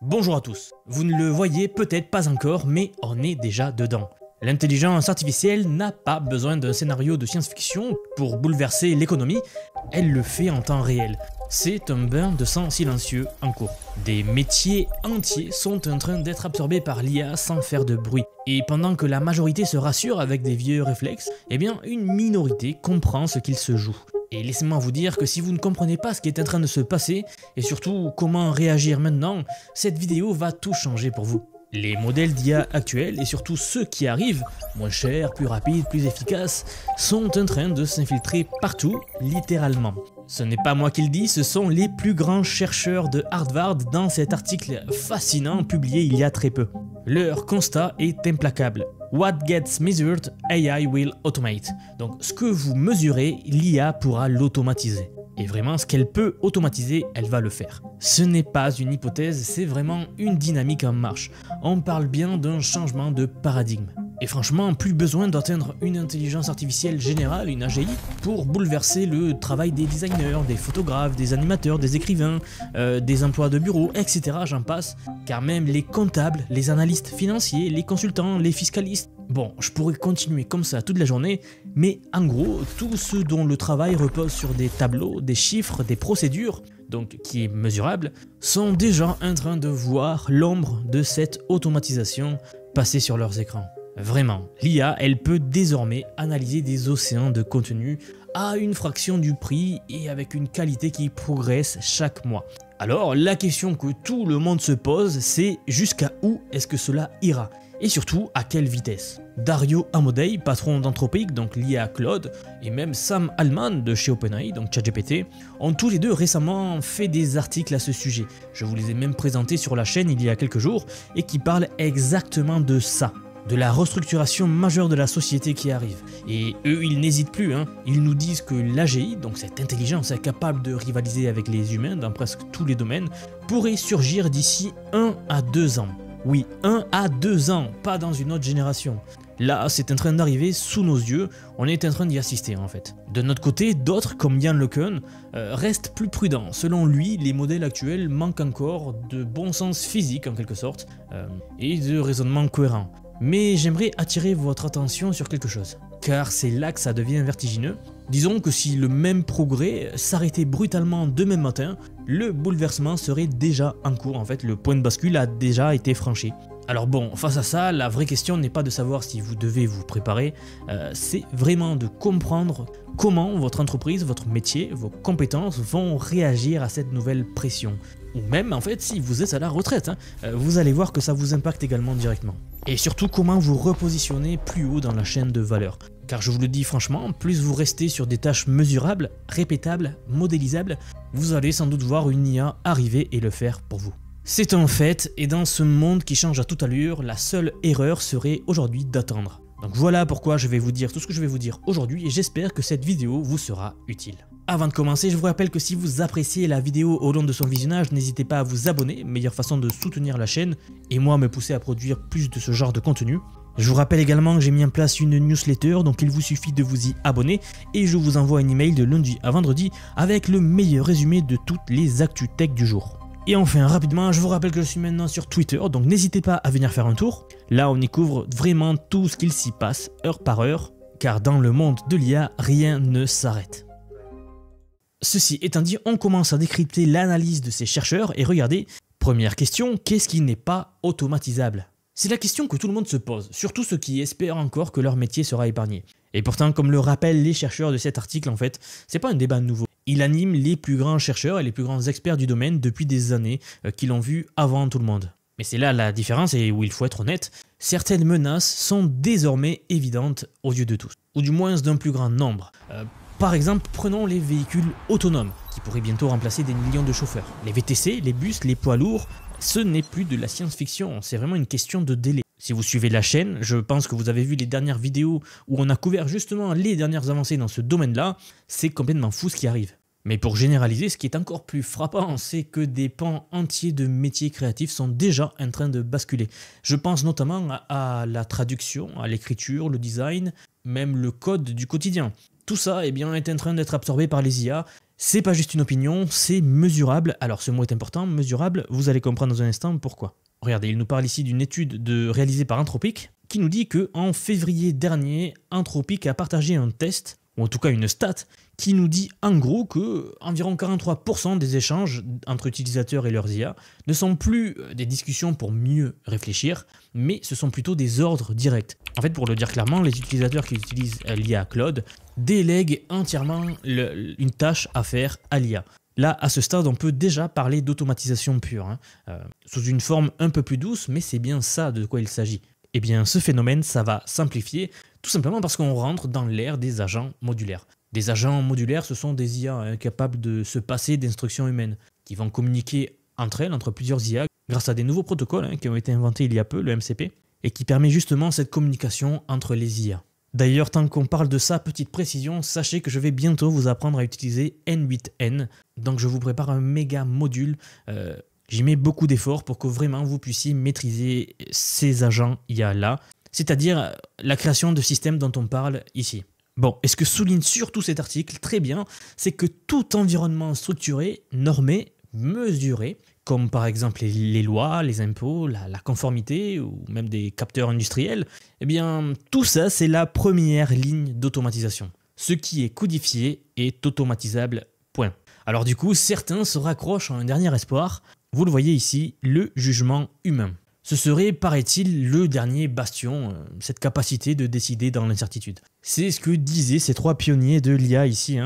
Bonjour à tous. Vous ne le voyez peut-être pas encore, mais on est déjà dedans. L'intelligence artificielle n'a pas besoin d'un scénario de science-fiction pour bouleverser l'économie, elle le fait en temps réel. C'est un bain de sang silencieux en cours. Des métiers entiers sont en train d'être absorbés par l'IA sans faire de bruit. Et pendant que la majorité se rassure avec des vieux réflexes, eh bien une minorité comprend ce qu'il se joue. Et laissez-moi vous dire que si vous ne comprenez pas ce qui est en train de se passer, et surtout comment réagir maintenant, cette vidéo va tout changer pour vous. Les modèles d'IA actuels, et surtout ceux qui arrivent, moins chers, plus rapides, plus efficaces, sont en train de s'infiltrer partout, littéralement. Ce n'est pas moi qui le dis, ce sont les plus grands chercheurs de Harvard dans cet article fascinant publié il y a très peu. Leur constat est implacable. What gets measured, AI will automate. Donc ce que vous mesurez, l'IA pourra l'automatiser. Et vraiment, ce qu'elle peut automatiser, elle va le faire. Ce n'est pas une hypothèse, c'est vraiment une dynamique en marche. On parle bien d'un changement de paradigme. Et franchement, plus besoin d'atteindre une intelligence artificielle générale, une AGI, pour bouleverser le travail des designers, des photographes, des animateurs, des écrivains, des emplois de bureau, etc. J'en passe. Car même les comptables, les analystes financiers, les consultants, les fiscalistes, bon, je pourrais continuer comme ça toute la journée, mais en gros, tous ceux dont le travail repose sur des tableaux, des chiffres, des procédures, donc qui est mesurable, sont déjà en train de voir l'ombre de cette automatisation passer sur leurs écrans. Vraiment, l'IA, elle peut désormais analyser des océans de contenu à une fraction du prix et avec une qualité qui progresse chaque mois. Alors, la question que tout le monde se pose, c'est jusqu'à où est-ce que cela ira? Et surtout, à quelle vitesse? Dario Amodei, patron d'Anthropic, donc l'IA Claude, et même Sam Altman de chez OpenAI, donc ChatGPT, ont tous les deux récemment fait des articles à ce sujet. Je vous les ai même présentés sur la chaîne il y a quelques jours, et qui parlent exactement de ça. De la restructuration majeure de la société qui arrive. Et eux, ils n'hésitent plus, Ils nous disent que l'AGI, donc cette intelligence capable de rivaliser avec les humains dans presque tous les domaines, pourrait surgir d'ici 1 à 2 ans. Oui, 1 à 2 ans, pas dans une autre génération. Là, c'est en train d'arriver sous nos yeux, on est en train d'y assister en fait. De notre côté, d'autres, comme Yann LeCun, restent plus prudents. Selon lui, les modèles actuels manquent encore de bon sens physique en quelque sorte, et de raisonnement cohérent. Mais j'aimerais attirer votre attention sur quelque chose, car c'est là que ça devient vertigineux. Disons que si le même progrès s'arrêtait brutalement demain matin, le bouleversement serait déjà en cours, en fait, le point de bascule a déjà été franchi. Alors bon, face à ça, la vraie question n'est pas de savoir si vous devez vous préparer, c'est vraiment de comprendre comment votre entreprise, votre métier, vos compétences vont réagir à cette nouvelle pression. Ou même en fait si vous êtes à la retraite, vous allez voir que ça vous impacte également directement. Et surtout comment vous repositionner plus haut dans la chaîne de valeur. Car je vous le dis franchement, plus vous restez sur des tâches mesurables, répétables, modélisables, vous allez sans doute voir une IA arriver et le faire pour vous. C'est un fait, et dans ce monde qui change à toute allure, la seule erreur serait aujourd'hui d'attendre. Donc voilà pourquoi je vais vous dire tout ce que je vais vous dire aujourd'hui et j'espère que cette vidéo vous sera utile. Avant de commencer, je vous rappelle que si vous appréciez la vidéo au long de son visionnage, n'hésitez pas à vous abonner, meilleure façon de soutenir la chaîne et moi me pousser à produire plus de ce genre de contenu. Je vous rappelle également que j'ai mis en place une newsletter, donc il vous suffit de vous y abonner et je vous envoie un email de lundi à vendredi avec le meilleur résumé de toutes les actus tech du jour. Et enfin, rapidement, je vous rappelle que je suis maintenant sur Twitter, donc n'hésitez pas à venir faire un tour. Là, on y couvre vraiment tout ce qu'il s'y passe, heure par heure, car dans le monde de l'IA, rien ne s'arrête. Ceci étant dit, on commence à décrypter l'analyse de ces chercheurs et regardez, première question, qu'est-ce qui n'est pas automatisable? C'est la question que tout le monde se pose, surtout ceux qui espèrent encore que leur métier sera épargné. Et pourtant, comme le rappellent les chercheurs de cet article, en fait, c'est pas un débat nouveau. Il anime les plus grands chercheurs et les plus grands experts du domaine depuis des années qui l'ont vu avant tout le monde. Mais c'est là la différence et où il faut être honnête, certaines menaces sont désormais évidentes aux yeux de tous, ou du moins d'un plus grand nombre. Par exemple, prenons les véhicules autonomes, qui pourraient bientôt remplacer des millions de chauffeurs. Les VTC, les bus, les poids lourds, ce n'est plus de la science-fiction, c'est vraiment une question de délai. Si vous suivez la chaîne, je pense que vous avez vu les dernières vidéos où on a couvert justement les dernières avancées dans ce domaine-là, c'est complètement fou ce qui arrive. Mais pour généraliser, ce qui est encore plus frappant, c'est que des pans entiers de métiers créatifs sont déjà en train de basculer. Je pense notamment à la traduction, à l'écriture, le design, même le code du quotidien. Tout ça est en train d'être absorbé par les IA, C'est pas juste une opinion, c'est mesurable. Alors ce mot est important, mesurable, vous allez comprendre dans un instant pourquoi. Regardez, il nous parle ici d'une étude réalisée par Anthropic qui nous dit qu'en février dernier, Anthropic a partagé un test, ou en tout cas une stat, qui nous dit en gros que environ 43% des échanges entre utilisateurs et leurs IA ne sont plus des discussions pour mieux réfléchir, mais ce sont plutôt des ordres directs. En fait, pour le dire clairement, les utilisateurs qui utilisent l'IA Claude délèguent entièrement une tâche à faire à l'IA. Là, à ce stade, on peut déjà parler d'automatisation pure, sous une forme un peu plus douce, mais c'est bien ça de quoi il s'agit. Eh bien, ce phénomène, ça va simplifier, tout simplement parce qu'on rentre dans l'ère des agents modulaires. Des agents modulaires, ce sont des IA capables de se passer d'instructions humaines, qui vont communiquer entre elles, entre plusieurs IA, grâce à des nouveaux protocoles qui ont été inventés il y a peu, le MCP, et qui permet justement cette communication entre les IA. D'ailleurs, tant qu'on parle de ça, petite précision, sachez que je vais bientôt vous apprendre à utiliser N8N, donc je vous prépare un méga module. J'y mets beaucoup d'efforts pour que vraiment vous puissiez maîtriser ces agents IA-là, c'est-à-dire la création de systèmes dont on parle ici. Bon, et ce que souligne surtout cet article, très bien, c'est que tout environnement structuré, normé, mesuré, comme par exemple les lois, les impôts, la conformité ou même des capteurs industriels, eh bien tout ça c'est la première ligne d'automatisation. Ce qui est codifié est automatisable, point. Alors du coup, certains se raccrochent à un dernier espoir, vous le voyez ici, le jugement humain. Ce serait, paraît-il, le dernier bastion, cette capacité de décider dans l'incertitude. C'est ce que disaient ces trois pionniers de l'IA ici,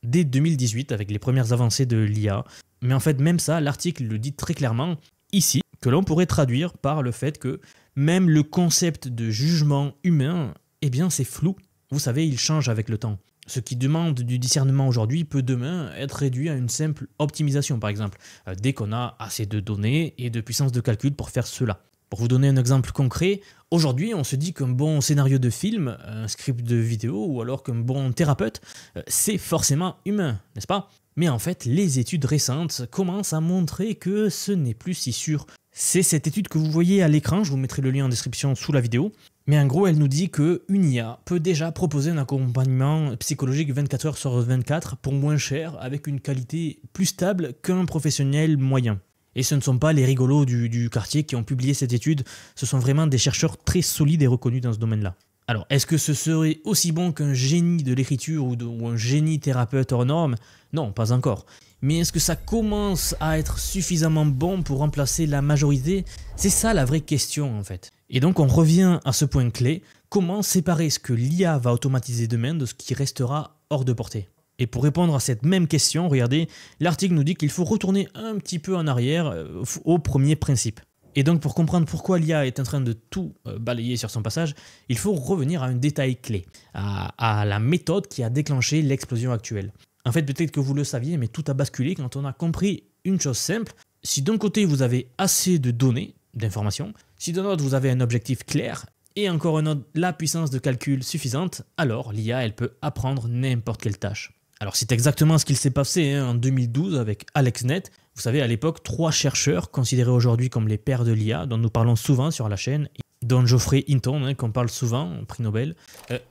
dès 2018 avec les premières avancées de l'IA. Mais en fait, même ça, l'article le dit très clairement ici, que l'on pourrait traduire par le fait que même le concept de jugement humain, eh bien c'est flou. Vous savez, il change avec le temps. Ce qui demande du discernement aujourd'hui peut demain être réduit à une simple optimisation, par exemple, dès qu'on a assez de données et de puissance de calcul pour faire cela. Pour vous donner un exemple concret, aujourd'hui on se dit qu'un bon scénario de film, un script de vidéo ou alors qu'un bon thérapeute, c'est forcément humain, n'est-ce pas? Mais en fait, les études récentes commencent à montrer que ce n'est plus si sûr. C'est cette étude que vous voyez à l'écran, je vous mettrai le lien en description sous la vidéo. Mais en gros, elle nous dit qu'une IA peut déjà proposer un accompagnement psychologique 24 heures sur 24 pour moins cher, avec une qualité plus stable qu'un professionnel moyen. Et ce ne sont pas les rigolos du quartier qui ont publié cette étude, ce sont vraiment des chercheurs très solides et reconnus dans ce domaine-là. Alors, est-ce que ce serait aussi bon qu'un génie de l'écriture ou un génie thérapeute hors norme? Non, pas encore. Mais est-ce que ça commence à être suffisamment bon pour remplacer la majorité? C'est ça la vraie question en fait. Et donc on revient à ce point clé, comment séparer ce que l'IA va automatiser demain de ce qui restera hors de portée? Et pour répondre à cette même question, regardez, l'article nous dit qu'il faut retourner un petit peu en arrière au premier principe. Et donc pour comprendre pourquoi l'IA est en train de tout balayer sur son passage, il faut revenir à un détail clé, à la méthode qui a déclenché l'explosion actuelle. En fait, peut-être que vous le saviez, mais tout a basculé quand on a compris une chose simple. Si d'un côté vous avez assez de données, d'informations, si d'un autre vous avez un objectif clair, et encore un autre la puissance de calcul suffisante, alors l'IA elle peut apprendre n'importe quelle tâche. Alors c'est exactement ce qu'il s'est passé en 2012 avec AlexNet. Vous savez, à l'époque, 3 chercheurs, considérés aujourd'hui comme les pères de l'IA, dont nous parlons souvent sur la chaîne, dont Geoffrey Hinton, qu'on parle souvent, prix Nobel,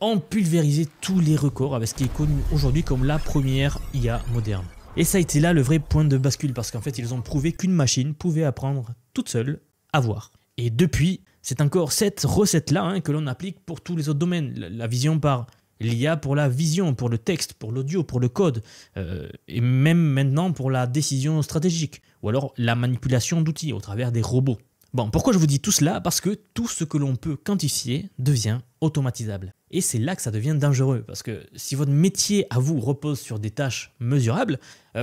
ont pulvérisé tous les records avec ce qui est connu aujourd'hui comme la première IA moderne. Et ça a été là le vrai point de bascule, parce qu'en fait, ils ont prouvé qu'une machine pouvait apprendre toute seule à voir. Et depuis, c'est encore cette recette-là que l'on applique pour tous les autres domaines. La vision par l'IA pour la vision, pour le texte, pour l'audio, pour le code, et même maintenant pour la décision stratégique, ou alors la manipulation d'outils au travers des robots. Bon, pourquoi je vous dis tout cela? Parce que tout ce que l'on peut quantifier devient automatisable. Et c'est là que ça devient dangereux, parce que si votre métier à vous repose sur des tâches mesurables,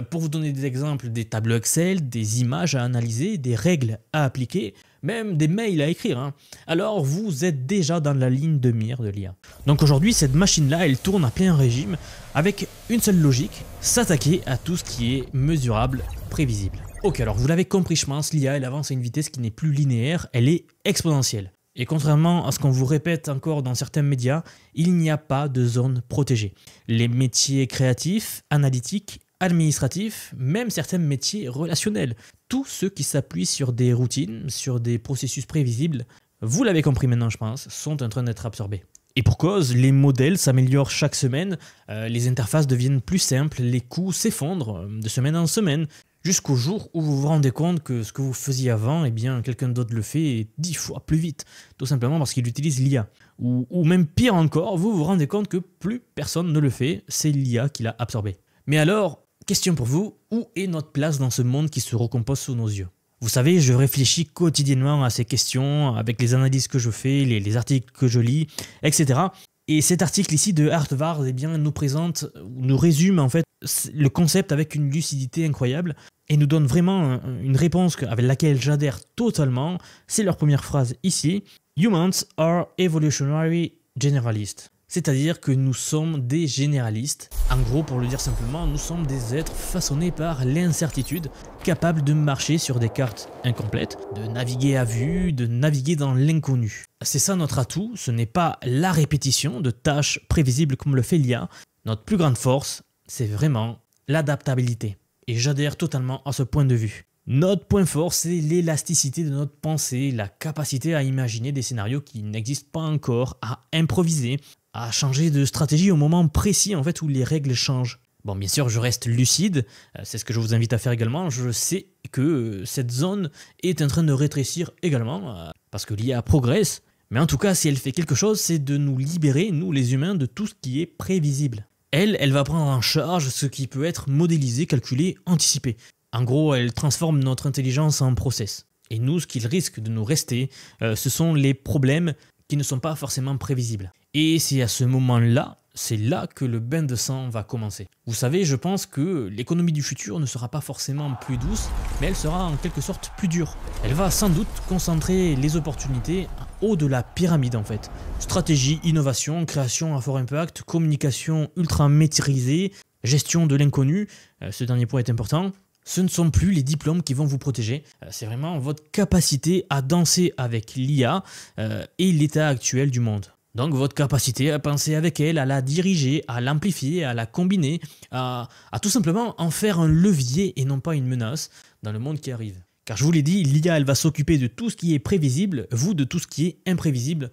pour vous donner des exemples, des tableaux Excel, des images à analyser, des règles à appliquer, même des mails à écrire, alors vous êtes déjà dans la ligne de mire de l'IA. Donc aujourd'hui, cette machine-là, elle tourne à plein régime avec une seule logique, s'attaquer à tout ce qui est mesurable, prévisible. Ok, alors vous l'avez compris, je pense, l'IA, elle avance à une vitesse qui n'est plus linéaire, elle est exponentielle. Et contrairement à ce qu'on vous répète encore dans certains médias, il n'y a pas de zone protégée. Les métiers créatifs, analytiques, administratifs, même certains métiers relationnels, tous ceux qui s'appuient sur des routines, sur des processus prévisibles, vous l'avez compris maintenant je pense, sont en train d'être absorbés. Et pour cause, les modèles s'améliorent chaque semaine, les interfaces deviennent plus simples, les coûts s'effondrent de semaine en semaine, jusqu'au jour où vous vous rendez compte que ce que vous faisiez avant, eh bien quelqu'un d'autre le fait 10 fois plus vite, tout simplement parce qu'il utilise l'IA. Ou même pire encore, vous vous rendez compte que plus personne ne le fait, c'est l'IA qui l'a absorbé. Mais alors, question pour vous, où est notre place dans ce monde qui se recompose sous nos yeux ? Vous savez, je réfléchis quotidiennement à ces questions, avec les analyses que je fais, les articles que je lis, etc. Et cet article ici de Harvard, eh bien, nous présente, nous résume en fait le concept avec une lucidité incroyable et nous donne vraiment une réponse avec laquelle j'adhère totalement. C'est leur première phrase ici. Humans are evolutionary generalists. C'est-à-dire que nous sommes des généralistes. En gros, pour le dire simplement, nous sommes des êtres façonnés par l'incertitude, capables de marcher sur des cartes incomplètes, de naviguer à vue, de naviguer dans l'inconnu. C'est ça notre atout, ce n'est pas la répétition de tâches prévisibles comme le fait l'IA. Notre plus grande force, c'est vraiment l'adaptabilité. Et j'adhère totalement à ce point de vue. Notre point fort, c'est l'élasticité de notre pensée, la capacité à imaginer des scénarios qui n'existent pas encore, à improviser, à changer de stratégie au moment précis en fait où les règles changent. Bon, bien sûr, je reste lucide, c'est ce que je vous invite à faire également. Je sais que cette zone est en train de rétrécir également, parce que l'IA progresse. Mais en tout cas, si elle fait quelque chose, c'est de nous libérer, nous les humains, de tout ce qui est prévisible. Elle va prendre en charge ce qui peut être modélisé, calculé, anticipé. En gros, elle transforme notre intelligence en process. Et nous, ce qu'il risque de nous rester, ce sont les problèmes qui ne sont pas forcément prévisibles. Et c'est à ce moment-là, c'est là que le bain de sang va commencer. Vous savez, je pense que l'économie du futur ne sera pas forcément plus douce, mais elle sera en quelque sorte plus dure. Elle va sans doute concentrer les opportunités en haut de la pyramide en fait. Stratégie, innovation, création à fort impact, communication ultra maîtrisée, gestion de l'inconnu, ce dernier point est important. Ce ne sont plus les diplômes qui vont vous protéger, c'est vraiment votre capacité à danser avec l'IA et l'état actuel du monde. Donc votre capacité à penser avec elle, à la diriger, à l'amplifier, à la combiner, à tout simplement en faire un levier et non pas une menace dans le monde qui arrive. Car je vous l'ai dit, l'IA elle va s'occuper de tout ce qui est prévisible, vous de tout ce qui est imprévisible.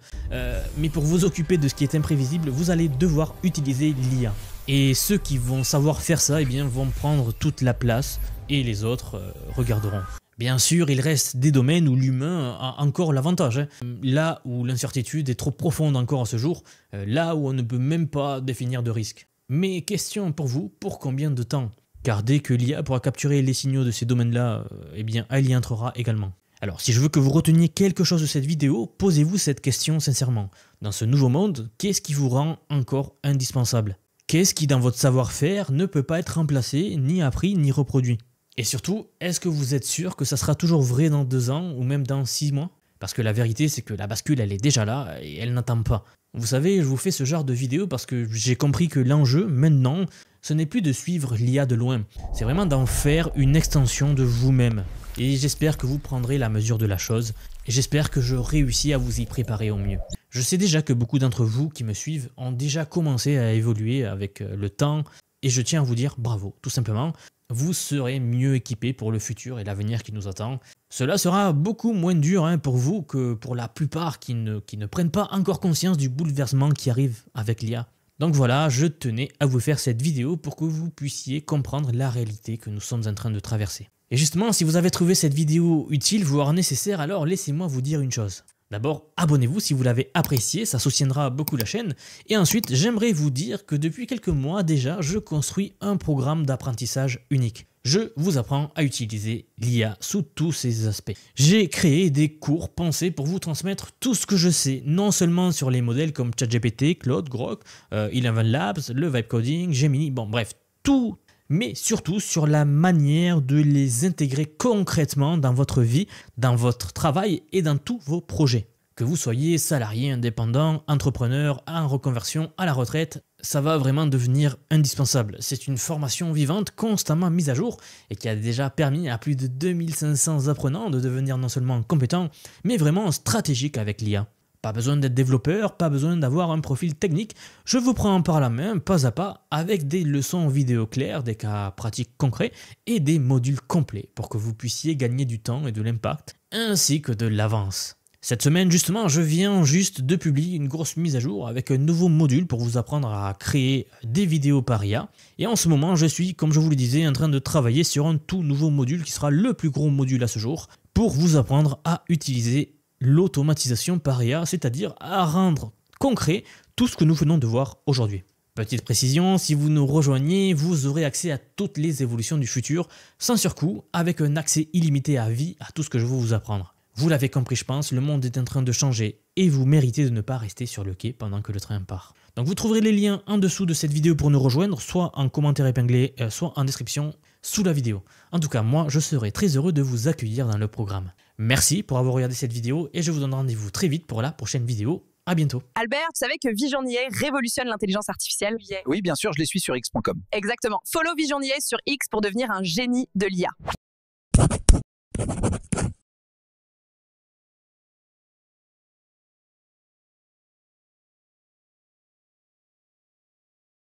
Mais pour vous occuper de ce qui est imprévisible, vous allez devoir utiliser l'IA. Et ceux qui vont savoir faire ça, eh bien, vont prendre toute la place et les autres regarderont. Bien sûr, il reste des domaines où l'humain a encore l'avantage. Là où l'incertitude est trop profonde encore à ce jour, là où on ne peut même pas définir de risque. Mais question pour vous, pour combien de temps ? Car dès que l'IA pourra capturer les signaux de ces domaines-là, eh bien, elle y entrera également. Alors, si je veux que vous reteniez quelque chose de cette vidéo, posez-vous cette question sincèrement. Dans ce nouveau monde, qu'est-ce qui vous rend encore indispensable ? Qu'est-ce qui, dans votre savoir-faire, ne peut pas être remplacé, ni appris, ni reproduit ? Et surtout, est-ce que vous êtes sûr que ça sera toujours vrai dans 2 ans ou même dans 6 mois ? Parce que la vérité, c'est que la bascule, elle est déjà là et elle n'attend pas. Vous savez, je vous fais ce genre de vidéo parce que j'ai compris que l'enjeu, maintenant, ce n'est plus de suivre l'IA de loin. C'est vraiment d'en faire une extension de vous-même. Et j'espère que vous prendrez la mesure de la chose. Et j'espère que je réussis à vous y préparer au mieux. Je sais déjà que beaucoup d'entre vous qui me suivent ont déjà commencé à évoluer avec le temps. Et je tiens à vous dire bravo, tout simplement. Vous serez mieux équipés pour le futur et l'avenir qui nous attend. Cela sera beaucoup moins dur pour vous que pour la plupart qui ne prennent pas encore conscience du bouleversement qui arrive avec l'IA. Donc voilà, je tenais à vous faire cette vidéo pour que vous puissiez comprendre la réalité que nous sommes en train de traverser. Et justement, si vous avez trouvé cette vidéo utile, voire nécessaire, alors laissez-moi vous dire une chose. D'abord, abonnez-vous si vous l'avez apprécié, ça soutiendra beaucoup la chaîne. Et ensuite, j'aimerais vous dire que depuis quelques mois déjà, je construis un programme d'apprentissage unique. Je vous apprends à utiliser l'IA sous tous ses aspects. J'ai créé des cours pensés pour vous transmettre tout ce que je sais, non seulement sur les modèles comme ChatGPT, Claude, Grok, Eleven Labs, le Vibe Coding, Gemini, bon bref, tout, mais surtout sur la manière de les intégrer concrètement dans votre vie, dans votre travail et dans tous vos projets. Que vous soyez salarié, indépendant, entrepreneur, en reconversion, à la retraite, ça va vraiment devenir indispensable. C'est une formation vivante constamment mise à jour et qui a déjà permis à plus de 2500 apprenants de devenir non seulement compétents, mais vraiment stratégiques avec l'IA. Pas besoin d'être développeur, pas besoin d'avoir un profil technique, je vous prends par la main, pas à pas, avec des leçons vidéo claires, des cas pratiques concrets et des modules complets pour que vous puissiez gagner du temps et de l'impact, ainsi que de l'avance. Cette semaine, justement, je viens juste de publier une grosse mise à jour avec un nouveau module pour vous apprendre à créer des vidéos par IA. Et en ce moment, je suis, comme je vous le disais, en train de travailler sur un tout nouveau module qui sera le plus gros module à ce jour pour vous apprendre à utiliser l'automatisation par IA, c'est-à-dire à rendre concret tout ce que nous venons de voir aujourd'hui. Petite précision, si vous nous rejoignez, vous aurez accès à toutes les évolutions du futur sans surcoût, avec un accès illimité à vie à tout ce que je veux vous apprendre. Vous l'avez compris, je pense, le monde est en train de changer et vous méritez de ne pas rester sur le quai pendant que le train part. Donc vous trouverez les liens en dessous de cette vidéo pour nous rejoindre, soit en commentaire épinglé, soit en description sous la vidéo. En tout cas, moi, je serai très heureux de vous accueillir dans le programme. Merci pour avoir regardé cette vidéo et je vous donne rendez-vous très vite pour la prochaine vidéo. À bientôt. Albert, tu savais que Vision IA révolutionne l'intelligence artificielle? Oui, bien sûr, je les suis sur x.com. Exactement. Follow Vision IA sur X pour devenir un génie de l'IA.